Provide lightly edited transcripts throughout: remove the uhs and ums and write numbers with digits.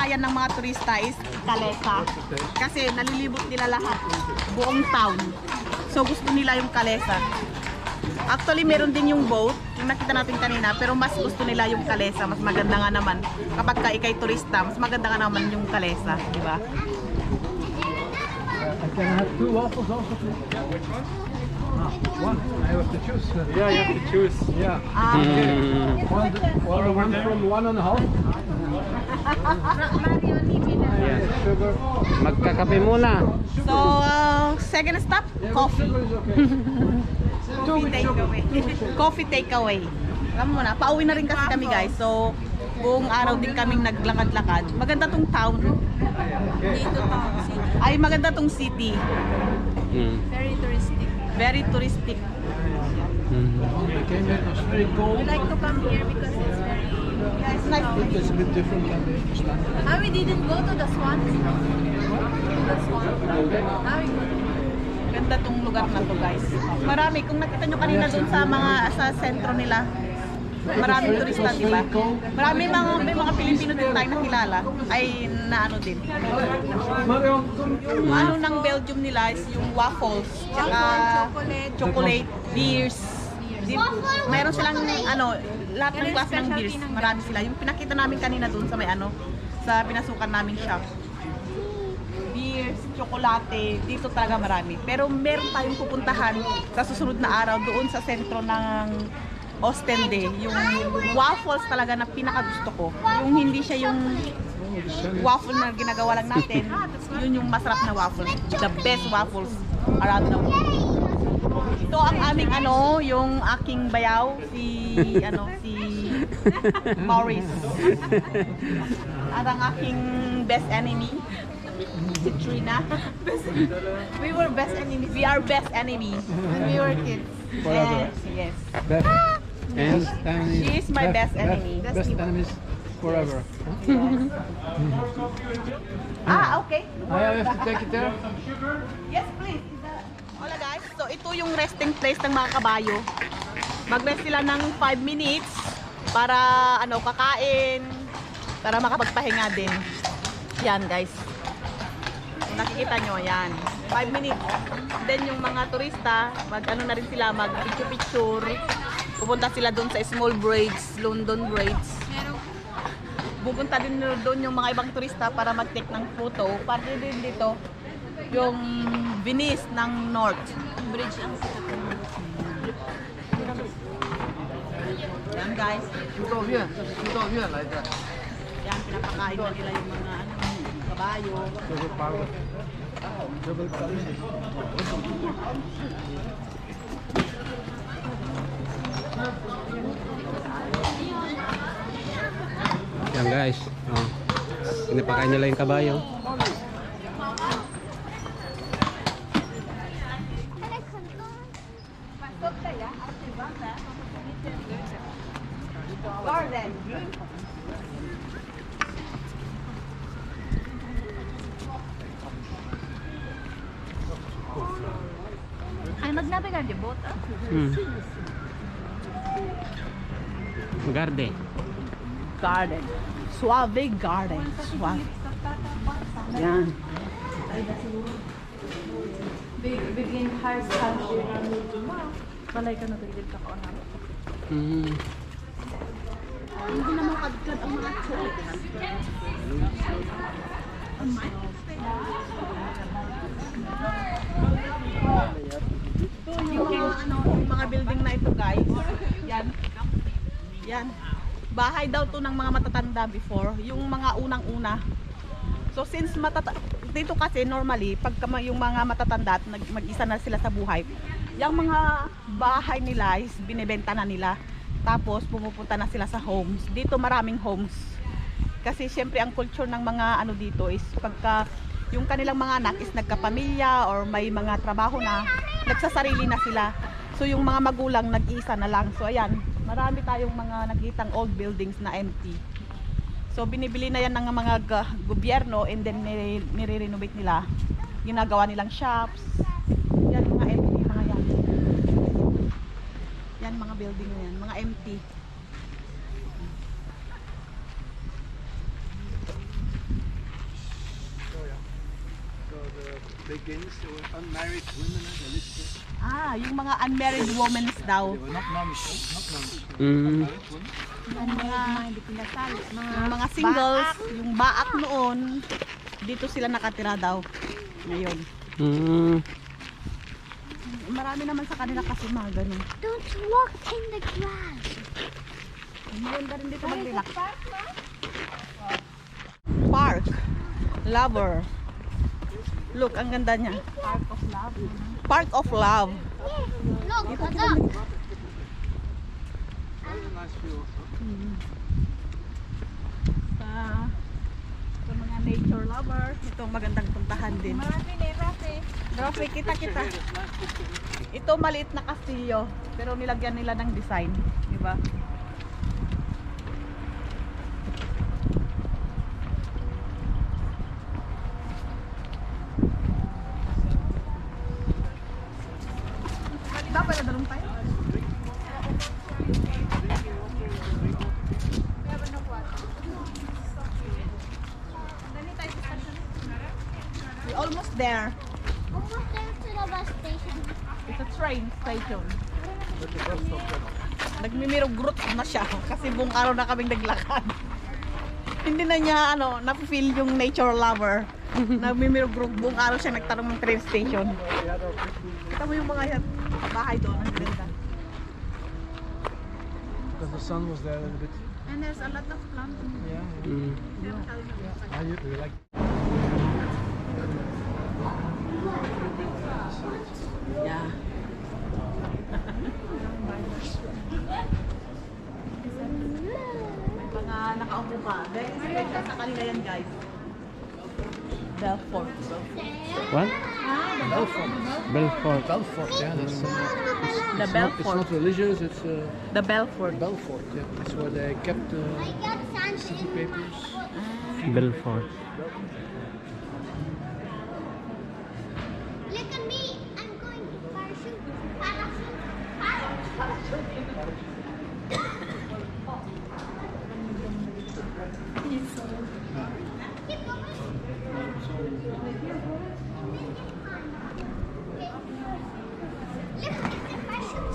pinapakayan ng mga turista is kalesa. Kasi nalilibot nila lahat, buong town. So gusto nila yung kalesa. Actually, meron din yung boat, yung nakita natin kanina, pero mas gusto nila yung kalesa. Mas maganda nga naman, kapag ka ikay turista, mas maganda nga naman yung kalesa, di ba? Can I have 2 waffles also, please? Which one? One. I have to choose. Yeah, you have to choose. Yeah. One from 1.5. Ayan. Magkakape muna. So, second stop, coffee. Coffee takeaway. Coffee takeaway. Alam mo na, pauwi na rin kasi kami guys. So, buong araw din kaming naglakad-lakad. Maganda tong town. Dito town city. Ay, maganda tong city. Very touristic. Very touristic. Okay, it was very cold. We like to come here because it's very... Yeah, it's nice. It's a bit different than the Swan. Ah, we didn't go to the Swan. The Swan. Ah, we go to... Ganda tong lugar na to guys. Marami, kung nakita nyo kanina doon sa mga sa sentro nila, maraming turista, di ba? May mga Pilipino din tayo nakilala, ay na ano din. Yung ano ng Belgium nila is yung waffles, tsaka chocolate, beers. Mayroon silang ano, lahat ng klase ng beers, marami sila. Yung pinakita namin kanina doon sa may ano, sa pinasukan naming shop. Beers, tsokolate, dito talaga marami. Pero meron tayong pupuntahan sa susunod na araw doon sa sentro ng Ostende. Yung waffles talaga na pinakagusto ko. Yung hindi siya yung waffle na ginagawa lang natin. Yun yung masarap na waffles. The best waffles around the world. Ito ang aming ano, yung aking bayaw, si Maurice. At ang aking best enemy, si Trina. We were best enemies. We are best enemies when we were kids. Yes. And She is my best enemy. Best enemies forever. Okay. I have to take it there. Yes, please. Hola guys. So ito yung resting place ng mga kabayo. Mag-rest sila ng 5 minutes para ano kakain, para makapagpahinga din. Yan guys. Kung nakikita nyo, yan. 5 minutes. Then yung mga turista, mag-ano na rin sila, mag-picture-picture. Pupunta sila doon sa small braids, London braids. Pupunta din doon yung mga ibang turista para mag-take ng photo. Parte din dito, yung Venice ng North. Bridge ang sikat. Yan guys. Yan, pinapakain na nila yung mga ano, kabayo. yan guys. Oh. Pinapakain nila yung kabayo. Garden. Ay, mag-navigate the boat. Garde. Garden. Suave garden. Suave. Yan. Begin high school. Balay ka na tigil ka ko na. Hindi naman kadkad ang mga chocolate. Yung mga building na ito guys. Yan. Yan. Bahay daw to ng mga matatanda before. Yung mga unang-una. So since dito kasi normally pag yung mga matatanda at mag-isa na sila sa buhay, yung mga bahay nila is binebenta na nila. Tapos pumupunta na sila sa homes. Dito maraming homes. Kasi syempre ang culture ng mga ano dito is pagka yung kanilang mga anak is nagkapamilya or may mga trabaho na, nagsasarili na sila. So yung mga magulang nag-iisa na lang. So ayan, marami tayong mga nakitang old buildings na empty. So binibili na yan ng mga gobyerno and then nire-renovate nila. Ginagawa nilang shops. Yan mga empty, mga yan. Yan mga building na yan, mga empty. Against unmarried women, they list. Ah, yung mga unmarried women daw. They were not nuns, not nuns. Mm. Unmarried women. Yung mga singles, yung baak noon, dito sila nakatira daw. Ngayon. Mm. Marami naman sa kanila kasi mga ganun. Don't walk in the grass. Maganda rin dito mag-relax. Park. Lover. Look, ang ganda niya. Park of Love. Park of Love. Look, a duck. Very nice view. Sa mga nature lover, itong magandang puntahan din. Rafi, kita. Ito maliit na kastilyo, pero nilagyan nila ng design, di ba? Dapat na dalong tayo. We're almost there. Almost there to the bus station. It's a train station. Nagmimirog-grot na siya kasi buong araw na kaming naglakad. Hindi na niya na-feel yung nature lover. Nagmimirog-grot buong araw siya nagtanong ng train station. Kita mo yung mga bahay doon, ang ganda. Because the sun was there a little bit. And there's a lot of plants. Yeah. Mm. You like. Yeah. May mga nakaupo pa. Dahil sa kanila yan, guys. Belfort. What? Belfort. Belfort. Belfort, yeah. That's, The it's Belfort. not religious, it's The Belfort. Belfort, yeah. That's where they kept I got sand city in my papers. foot. Belfort. Look at me. I'm going to parachute. Keep going. Look at the parachute.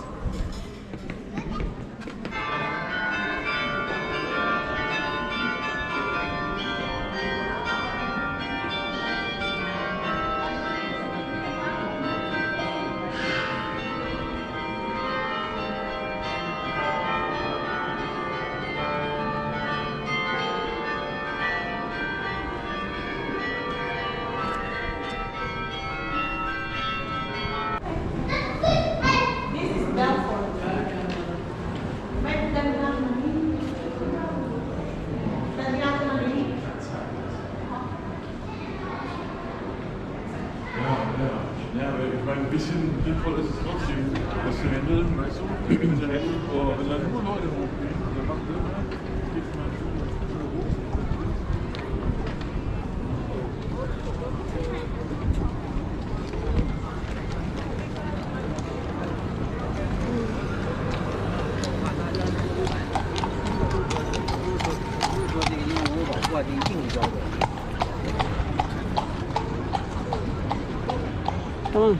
This is Belfort. May ganda naman. Ganda naman. Ja, ik ben een beetje diepvol is het trotzdem. Dat ze handelen, weißt du? Ze handelen voor, we zijn nur Leute hochgehen. Dat macht immer, gibt man Come on.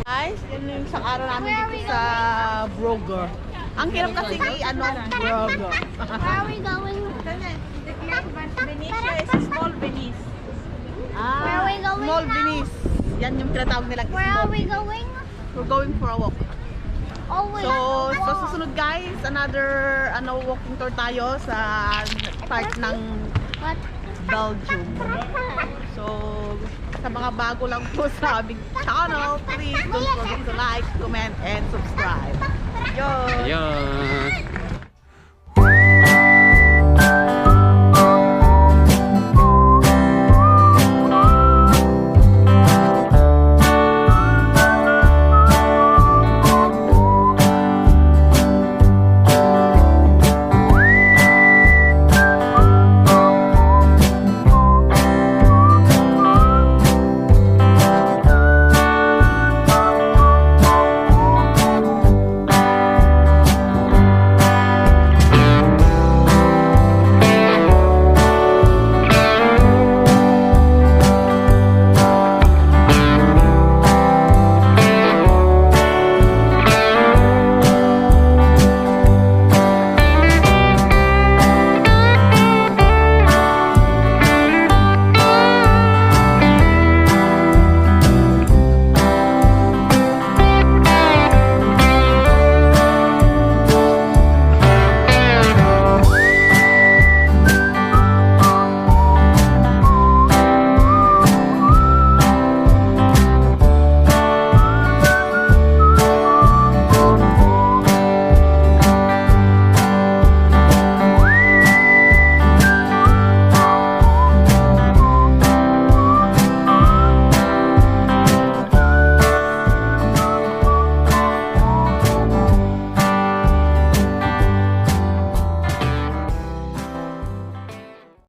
Guys, yun yung isang araw namin dito sa Brugge. Ang hirap kasi Brugge. Where are we going? Venetia is a small Venice. Where are we going Small now? Venice. Yan yung tinatawag nilang Where small are we Venice. going? We're going for a walk. Oh, we So, have to sa walk. susunod guys, another walking tour tayo sa part ng What? Belgium. So, sa mga bago lang po sa aming channel, please don't forget to like, comment, and subscribe. Yun! Ayun.